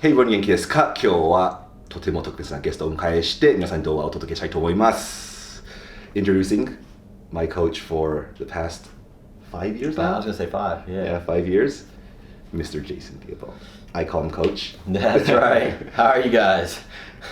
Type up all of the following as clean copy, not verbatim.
Hey everyone 元気ですか？今日はとても特別なゲストをお迎えして皆さんに動画をお届けしたいと思います。Introducing my coach for the past 5 years now? I was going to say 5, yeah. Yeah, 5 years. Mr. Jason Theobald. I call him Coach. That's right. How are you guys?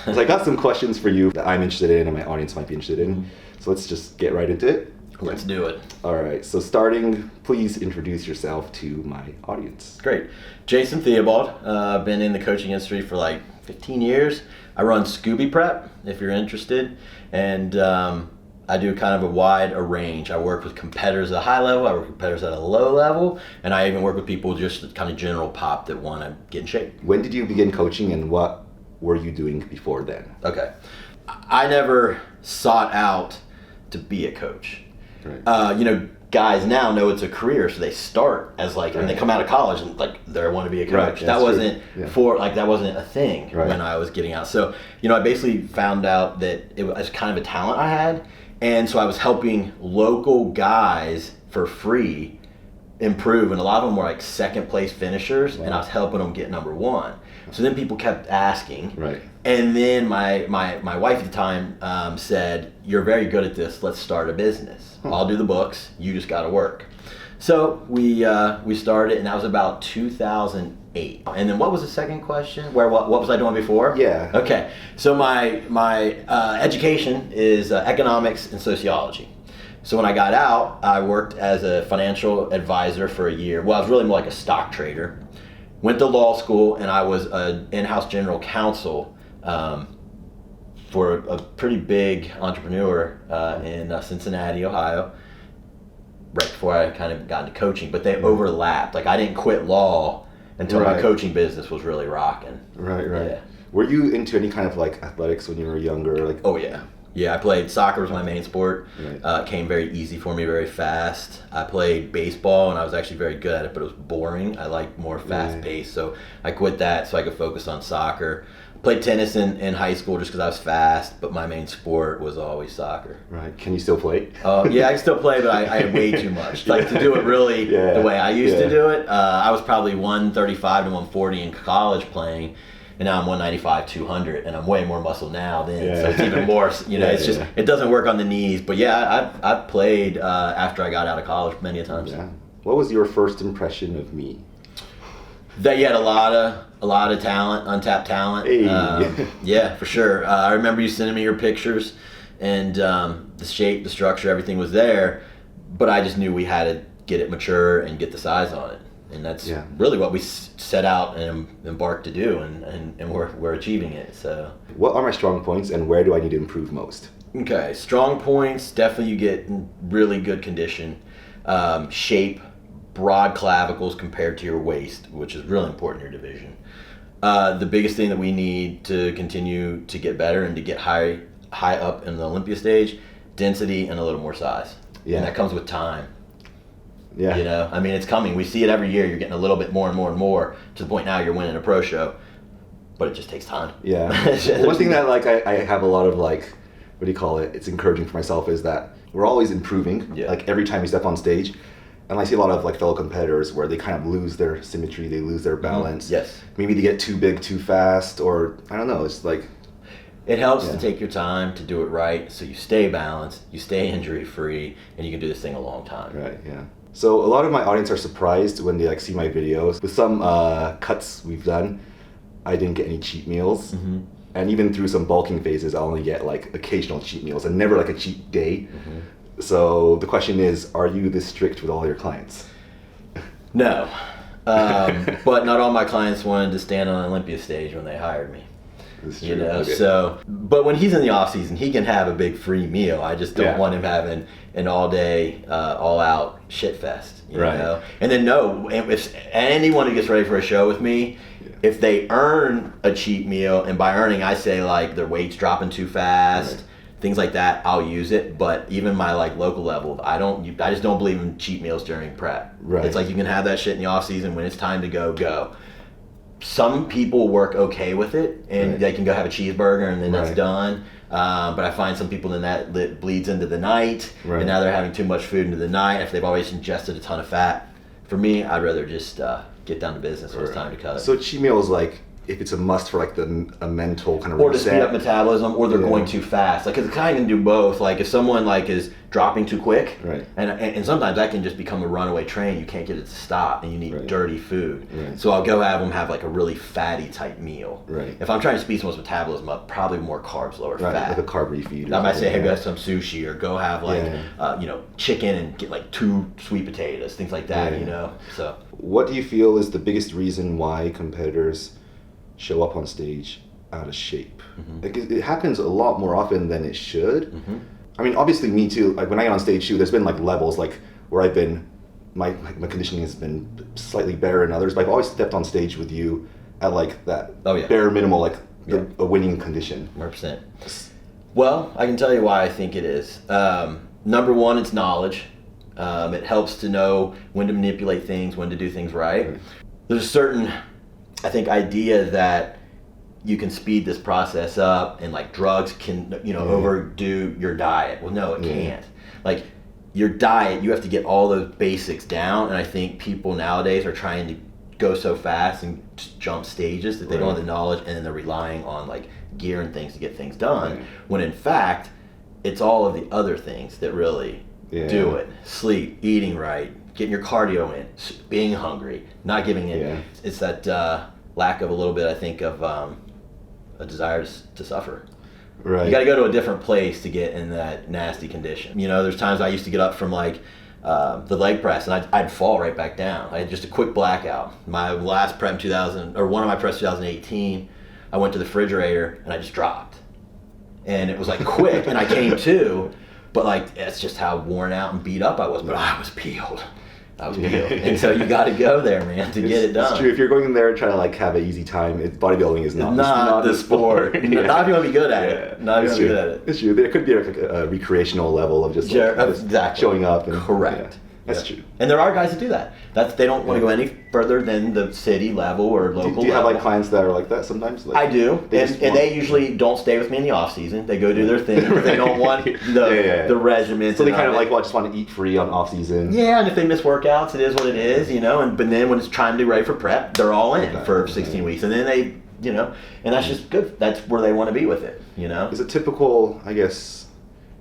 So I got some questions for you that I'm interested in and my audience might be interested in. So let's just get right into it. Let's do it. All right, so starting, please introduce yourself to my audience. Great. Jason Theobald. I've been in the coaching industry for like 15 years. I run Scooby Prep, if you're interested. And I do kind of a wide range. I work with competitors at a high level, I work with competitors at a low level, and I even work with people just kind of general pop that want to get in shape. When did you begin coaching and what were you doing before then? Okay. I never sought out to be a coach. Right. Guys now know it's a career, so they start as like, and they come out of college and like they want to be a coach. Right, that wasn't that wasn't a thing right. when I was getting out. So, I basically found out that it was kind of a talent I had, and so I was helping local guys for free improve, and a lot of them were like second place finishers, and I was helping them get number one. So then people kept asking, right. And then my wife at the time said, "You're very good at this. Let's start a business. I'll do the books. You just got to work." So we started, and that was about 2008. And then what was the second question? What was I doing before? Yeah. Okay. So my education is economics and sociology. So when I got out, I worked as a financial advisor for a year. Well, I was really more like a stock trader. Went to law school, and I was an in-house general counsel for a pretty big entrepreneur in Cincinnati, Ohio, right before I kind of got into coaching. But they overlapped. Like I didn't quit law until my coaching business was really rocking. Right. Yeah. Were you into any kind of like athletics when you were younger? Like, oh yeah. Yeah, I played soccer was my main sport. Right. It came very easy for me, very fast. I played baseball, and I was actually very good at it, but it was boring. I liked more fast pace, so I quit that so I could focus on soccer. Played tennis in high school just because I was fast, but my main sport was always soccer. Right. Can you still play? Yeah, I can still play, but I had way too much. Like to do it really the way I used to do it. I was probably 135 to 140 in college playing. And now I'm 195, 200, and I'm way more muscle now then, so it's even more, it's just, it doesn't work on the knees. But yeah, I've played after I got out of college many a times. Yeah. What was your first impression of me? That you had a lot of talent, untapped talent. Hey. Yeah, for sure. I remember you sending me your pictures, and the shape, the structure, everything was there, but I just knew we had to get it mature and get the size on it. And that's really what we set out and embarked to do, and we're achieving it. So, what are my strong points, and where do I need to improve most? Okay, strong points, definitely you get really good condition, shape, broad clavicles compared to your waist, which is really important in your division. The biggest thing that we need to continue to get better and to get high up in the Olympia stage, density and a little more size. Yeah. And that comes with time. Yeah. I mean, it's coming. We see it every year. You're getting a little bit more and more and more to the point now you're winning a pro show, but it just takes time. Yeah. One thing that I have a lot of it's encouraging for myself is that we're always improving. Yeah. Like every time you step on stage, and I see a lot of fellow competitors where they kind of lose their symmetry, they lose their balance. Mm-hmm. Yes. Maybe they get too big too fast, or I don't know. It's like. It helps to take your time to do it right, so you stay balanced, you stay injury free, and you can do this thing a long time. Right. Yeah. So a lot of my audience are surprised when they see my videos. With some cuts we've done, I didn't get any cheat meals. Mm-hmm. And even through some bulking phases, I only get occasional cheat meals and never a cheat day. Mm-hmm. So the question is, are you this strict with all your clients? No. But not all my clients wanted to stand on an Olympia stage when they hired me. Okay. So, but when he's in the off season, he can have a big free meal. I just don't want him having an all day, all out shit fest. You know? And then if anyone who gets ready for a show with me, if they earn a cheat meal, and by earning I say their weight's dropping too fast, things like that, I'll use it. But even my local level, I just don't believe in cheat meals during prep. Right. It's you can have that shit in the off season. When it's time to go. Some people work okay with it, and they can go have a cheeseburger and then that's done. But I find some people then that bleeds into the night, and now they're having too much food into the night if they've always ingested a ton of fat. For me, I'd rather just get down to business when it's time to cut. So cheat meal is if it's a must for like a mental kind of or reset. to speed up metabolism, or they're going too fast. Like, 'cause it kind of can do both. Like if someone like is dropping too quick, right, and sometimes that can just become a runaway train. You can't get it to stop, and you need dirty food. Right. So I'll go have them have like a really fatty type meal. Right. If I'm trying to speed someone's metabolism up, probably more carbs, lower fat. Like a carb refeed. I might say, hey, go have some sushi, or go have like chicken and get like 2 sweet potatoes, things like that. You know. So what do you feel is the biggest reason why competitors show up on stage out of shape? Like it happens a lot more often than it should. I mean, obviously me too, like when I get on stage too, there's been like levels like where I've been, my conditioning has been slightly better than others, but I've always stepped on stage with you at like that bare minimal, like a winning condition. 100%. Well, I can tell you why I think it is. Number one, it's knowledge. It helps to know when to manipulate things, when to do things right. There's a certain, I think, idea that you can speed this process up and like drugs can, overdo your diet. Well, no, it can't. Like your diet, you have to get all those basics down. And I think people nowadays are trying to go so fast and just jump stages that they don't have the knowledge, and then they're relying on like gear and things to get things done. When in fact, it's all of the other things that really do it. Sleep, eating right, getting your cardio in, being hungry, not giving in. It's that lack of a little bit, I think, of a desire to suffer. Right. You got to go to a different place to get in that nasty condition. There's times I used to get up from like the leg press and I'd fall right back down. I had just a quick blackout. My last prep in one of my preps 2018, I went to the refrigerator and I just dropped. And it was like quick and I came to, but like that's just how worn out and beat up I was. But I was peeled. And so you got to go there, man, to get it done. It's true. If you're going in there and trying to like have an easy time, bodybuilding is not the sport. Not if you want to be good at it. Not if you want to be good at it. It's true. There could be like a recreational level of just showing up. And, correct. That's true. And there are guys that do that. They don't want to go any further than the city level or local level. Do you have like clients that are like that sometimes? Like, I do. And they usually don't stay with me in the off season. They go do their thing. They don't want the regimen. So they kind of like just want to eat free on off season. Yeah, and if they miss workouts, it is what it is, But then when it's time to be ready for prep, they're all in for 16 weeks. And then they, and that's just good. That's where they want to be with it, Is it typical, I guess,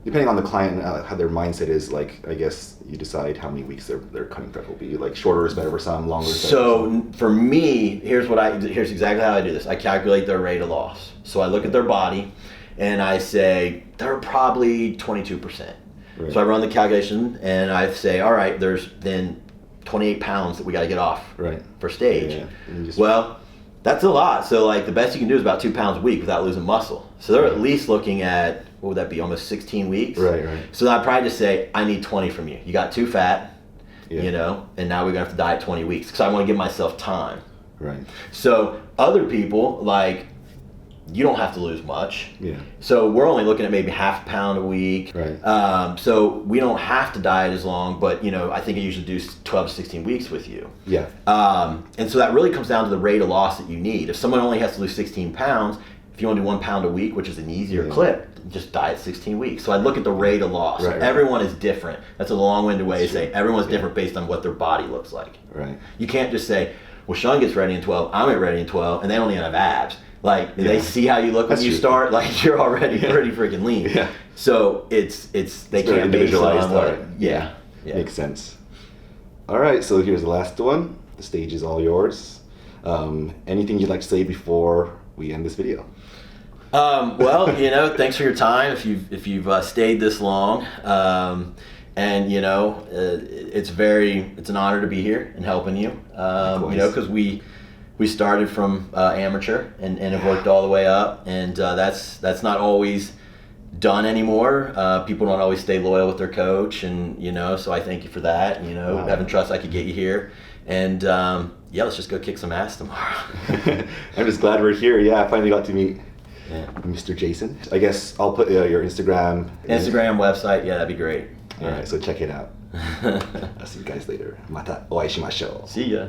depending on the client and how their mindset is, like, I guess you decide how many weeks their cutting prep will be. Like, shorter is better for some, longer is better for some. So for me, here's exactly how I do this. I calculate their rate of loss. So I look at their body and I say, they're probably 22%. Right. So I run the calculation and I say, all right, there's then 28 pounds that we got to get off for stage. Well, that's a lot. So like the best you can do is about 2 pounds a week without losing muscle. So they're at least looking at, what would that be, almost 16 weeks? Right. So I'd probably just say, I need 20 from you. You got too fat, and now we're going to have to diet 20 weeks because I want to give myself time. Right. So other people, like, you don't have to lose much. Yeah. So we're only looking at maybe half a pound a week. Right. So we don't have to diet as long, but I think I usually do 12 to 16 weeks with you. Yeah. And so that really comes down to the rate of loss that you need. If someone only has to lose 16 pounds, if you want to do 1 pound a week, which is an easier clip, just diet 16 weeks. So I look at the rate of loss. Right. Everyone is different. That's a long-winded way to say everyone's different based on what their body looks like. Right. You can't just say, well, Sean gets ready in 12, I'm at ready in 12, and they don't even have abs. Like, they see how you look when you start, like, you're already pretty freaking lean. Yeah. So they can't base it on what. Yeah. Makes sense. All right, so here's the last one. The stage is all yours. Anything you'd like to say before we end this video? Well, thanks for your time. If you've stayed this long, and it's an honor to be here and helping you. Because we started from amateur and have worked all the way up, and that's not always done anymore. People don't always stay loyal with their coach, and so I thank you for that. Having trust I could get you here, and let's just go kick some ass tomorrow. I'm just glad we're here. I finally got to meet Mr. Jason. I guess I'll put your Instagram website. Yeah, that'd be great. All right, so check it out. I'll see you guys later. またお会いしましょう. See ya.